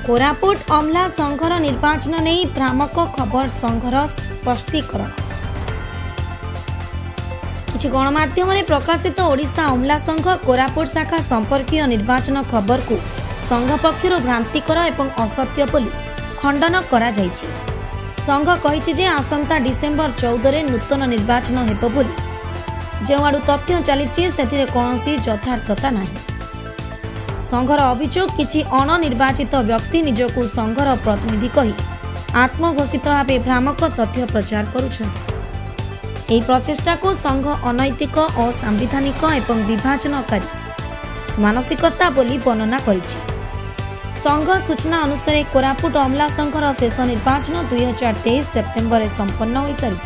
कोरापुट अमला संघर निर्वाचन नहीं भ्रामक खबर संघर स्पष्टीकरण। किछि गणमाध्यम प्रकाशित ओडिशा अमला संघ कोरापुट शाखा संपर्कीय निर्वाचन खबर को संघ पक्षर भ्रांतिकर एवं असत्य बोली खंडन करा जायछि। संघ कहिछि जे आसंता डिसेम्बर 14 रे नूतन निर्वाचन हेबो बोली जेवाडू तथ्य चलीछि सेथिरे कोनोसी यथार्थता नाही। संघर अभियोग किछि अणनिर्वाचित व्यक्ति निजकू संघर प्रतिनिधि कही आत्मघोषित भावे भ्रामक तथ्य प्रचार करुछन्ति। एही प्रचेष्टा को संघ अनैतिक असंवैधानिक एवं विभाजनकारी मानसिकता बोली वर्णना करिछि। संघ सूचना अनुसार कोरापुट अमला संघर शेष निर्वाचन 2023 सेप्टेम्बर में संपन्न हो सारी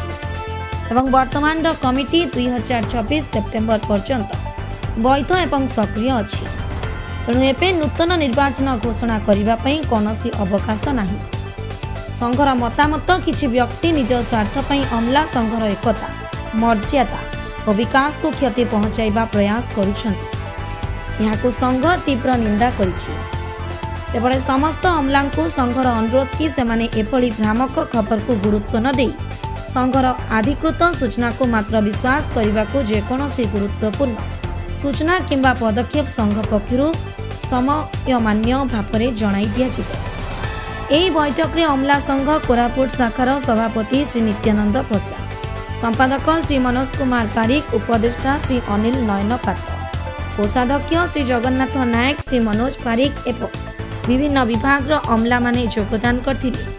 एवं वर्तमान कमिटी 2026 सेप्टेम्बर पर्यंत वैध एवं सक्रिय अछि। तेणु एबे नूतन निर्वाचन घोषणा करने कौनसी अवकाश नाही। संघर मतामत किछि व्यक्ति निज स्वार्थ पई अमला संघर एकता मर्यादा और विकास को क्षति पहुंचाइबा प्रयास करुछन्ति। यहाकू संघ तीव्र निंदा करिछि। सेबळे समस्त अमला को संघर अनुरोध कि सेमाने एभली भ्रामक खबर को गुरुत्व न देई संघर अधिकृत सूचना को मात्र विश्वास करने को जेकोसी गुरुत्वपूर्ण सूचना किंबा पदक्षेप संघ पक्षरु समयमान्य भाव जणाई दियाजिବ। एही बैठक रे अमला संघ कोरापुट शाखार सभापति श्री नित्यानंद भद्रा, संपादक श्री मनोज कुमार पारिक, उपदेष्टा श्री अनिल नयन पात्र, कोषाध्यक्ष श्री जगन्नाथ नायक, श्री मनोज पारिक एवं विभिन्न विभाग अमला माने योगदान करथिले।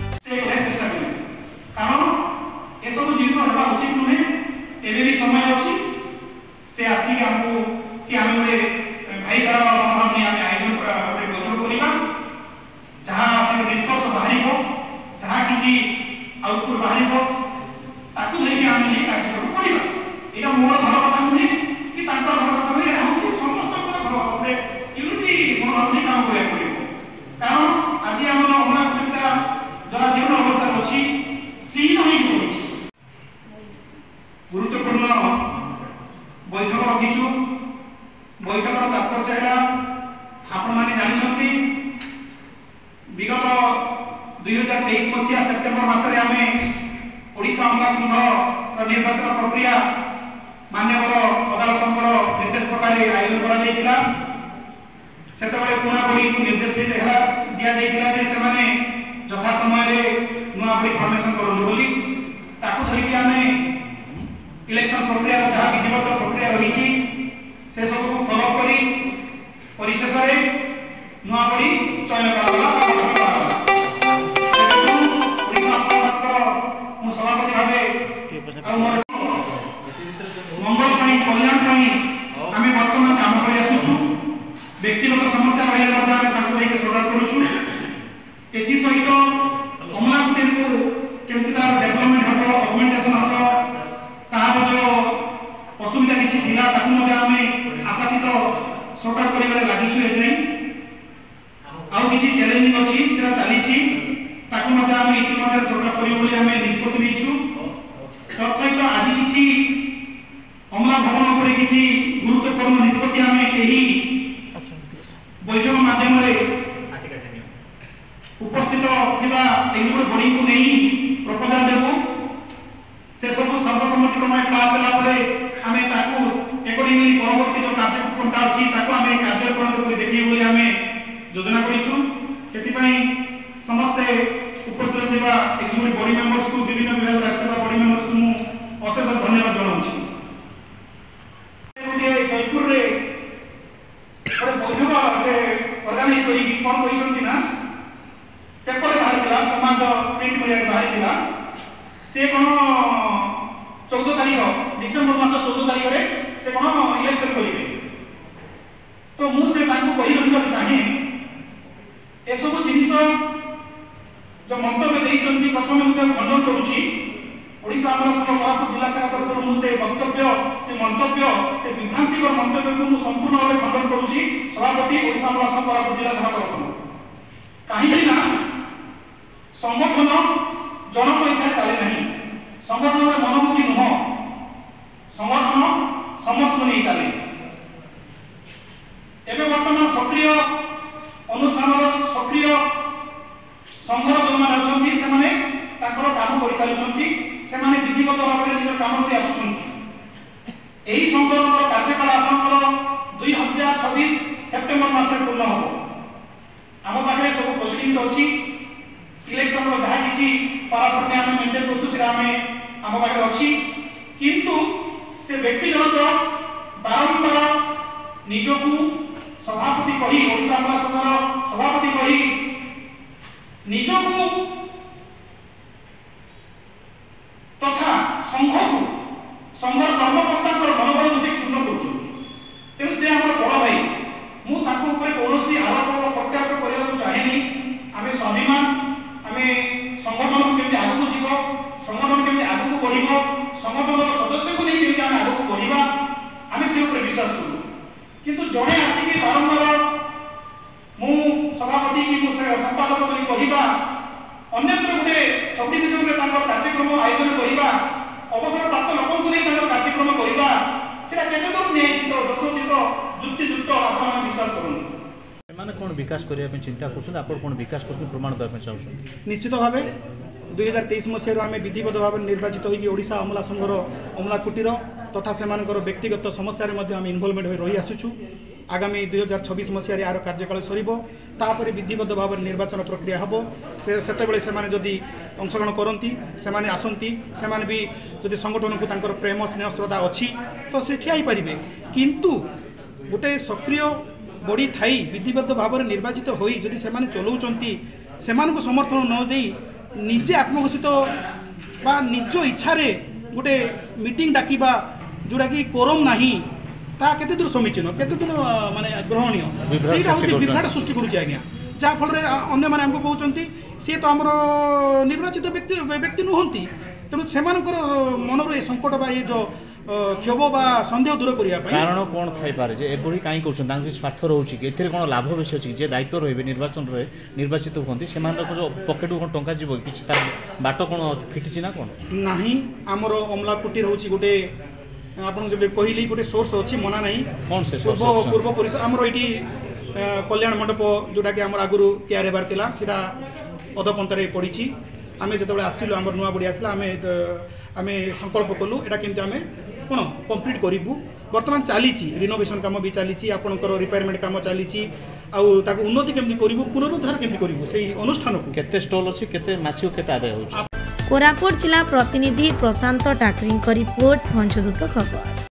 गुरुत्वपूर्ण बैठक रखीचु। बैठक तात्पर्य है आपण माने जानिछंती विगत 2023 मसीहा सेप्टेम्बर मासरे आमे ओडिशा अमला संघ निर्वाचन प्रक्रिया मान्यवर अदालतंकर निर्देश प्रकार आयोजन करा जायतिला। सेतबळे पुणाबडी निर्देश दिया जायतिला जे सेमाने यथा समय रे नुआबडी फॉर्मेशन करन बोली ताकू धरिकी आमे इलेक्शन प्रक्रिया जहाँ विधिवत प्रक्रिया रही से सब को फॉलो करी परिशेष नुआबड़ी चयन सभापति भाव मंगल कल्याण आम बर्तमान काम कर आसुचु। व्यक्तिगत समस्या रही सल्व करुचु। एसहित अमला कुटीर को केमती तार डेवलपमेंट हम अगमेंटेशन हम तार जो असुविधा किसी थिला ताकू मध्ये आमे आशातीत सॉर्ट आउट करिबारे लागिछु। एजे आउ किछि चैलेंजिंग अछि सेरा चालिछि ताकू मध्ये आमे इतिमध्ये सॉर्ट आउट करियो बोली आमे निष्पत्ति नेछु। तत् सहित आज किछि अमला भवन उपरे किछि गुरुत्वपूर्ण निष्पत्ति आमे एही बैठक माध्यम रे उपस्थित थिबा एग्जीक्यूटिव बॉडी को नै प्रपोजल देबो। से सब सर्वसम्मति क्रमे पास होला परे आमे ताकू एकॉर्डिंगली परवर्ती जो कार्यक्रम अछि ताकू आमे कार्यक्रम करि देखियो बोली आमे योजना करिछु। सेति पई समस्त उपस्थित थिबा एक्सिक्यूटिव बॉडी मेंबर्स को विभिन्न विभाग राष्ट्रीय बॉडी मेंबर्स को मु अशेष धन्यवाद जणाउछि। गोटे जयपुर रे गोटे बैठक से ऑर्गेनाइज करी कोन कहिसंती ना पेपर बाहरिला समाज प्रिंट मीडिया बाहरिला से कोन 14 तारीख डिसेंबर मास 14 तारीख रे से कोन इलेक्शन करिवे। तो मु से ताकू कहि रहिबा चाहे ए सब जिनिस जो मंतव्य देइचंती प्रथम मु खंडन करूची। ओडिशा अमला संघ कोरापुट जिला शाखा तरफ मु से वक्तव्य से मंतव्य से विभ्रांतिकर मंतव्य को मु संपूर्ण भाव खंडन करूची। सभापति ओडिशा अमला संघ कोरापुट जिला शाखा तरफ कहीं ना संगठन जनक इच्छा चले नहीं। संगठन में मनोमुखी नुह संगठन समस्त को नहीं चले। एवं वर्तमान सक्रिय अनुष्ठान सक्रिय संघर जो मैंने अच्छा से मैंने काम कर चलुँच से विधिगत भाव में निज काम कर यही संघर कार्यकाल आप 2026 सेप्टेम्बर मास पूर्ण हम आम पाखे सब प्रोसीडिंग्स अच्छी इलेक्शन जहाँ कि पाराफर्निया आम मेन्टेन करें आम पाखे अच्छी किंतु से व्यक्ति जनक बारंबार निजकू सभापति कही ओडिशा अमला संघर सभापति कही निजकू तथा संघ को संघर कर्मकर्ता मनोबल से क्षुण्ण कर तेणु से आम बड़ भाई मुझे कौन आरोप प्रत्यारोप करने चाहे आम स्वाभिमान आम संगठन को केमती आगू जीव संगठन केमती आगू बढ़ संगठन सदस्य को नहीं केमती आगू बढ़ा आम से विश्वास करूँ किंतु जड़े आसिक बारंबार मु सभापति कि संपादक कहवा अन्यत्र गोटे सब डिविजन में कार्यक्रम आयोजन करवा अवसर प्राप्त लोक कार्यक्रम करवा से न्यायचित यथोचित जुक्तियुक्त आप विश्वास करूँ कौन विकास करने चिंता कर विकास कर प्रमाण देवाई चाहूँ निश्चित भाव 2023 मसीह आम विधिवत भाव निर्वाचित होइसा अमला संघर अमला कुटीर तथा से व्यक्तिगत समस्या आम इनवल्वमेंट हो रही आसुचु आगामी 2026 मसीह यार कार्यकाल सर विधिवत भाव निर्वाचन प्रक्रिया हम से जदि अंशग्रहण करती से आसती से भी जदि संगठन को तांकर प्रेम स्नेह श्रद्धा अच्छी तो से ठिया पारे किंतु गोटे सक्रिय बड़ी थाई विधिवत भाव निर्वाचित होई जदि से चलाउचंती से समर्थन न दे निजे आत्मघोषित बा निज इच्छा रे गोटे मीटिंग डाकिबा जोड़ा कि कोरम नाही ता केते दूर समीचीन केते दूर माने ग्रहणीय सेटा होची विभ्राट सृष्टि करूची आज्ञा जा फल रे अन्य माने हमको कहउचंती से तो हमर निर्वाचित व्यक्ति नुहंती तेणु से मन रो ए संकट बा ये जो क्षोभ बा संदेह दूर करिया कारण कौन थाई पारे जे एबोरी काई करछन स्वार्थ रहउची कि एथिरे कोन लाभ बेसी अछि जे दायित्व रहिबे निर्वाचन रे निर्वाचित होंती से जो पॉकेट को टंका जीव किछि तार बाट कोन फिटिछि ना कोन नाही हमर अमला कुटीर होची गोटे आपन जे कहली गोटे सोर्स अछि मना नाही कोन से पूर्व परिसर हमर एठी कल्याण मंडप जोटा कि हमर आगुरु तयार हेबार तिला सिधा अधपंतरे पड़िछि आमे जतबे आसिलु हमर नुआ बडी आसला आमे संकल्प कलु एटा केमते आमे कोन कंप्लीट करिबु वर्तमान चली रिनोवेशन काम भी चली आपंकर रिपेयरमेंट काम चली आउ उन्नति केमती करिबु पुनरुद्धार केमती करिबु सेही अनुष्ठान को केते स्टॉल अछि केते मासिक केते आदाय होछि। कोरापुट जिला प्रतिनिधि प्रशांत टाकरी रिपोर्ट पंचदूत खबर।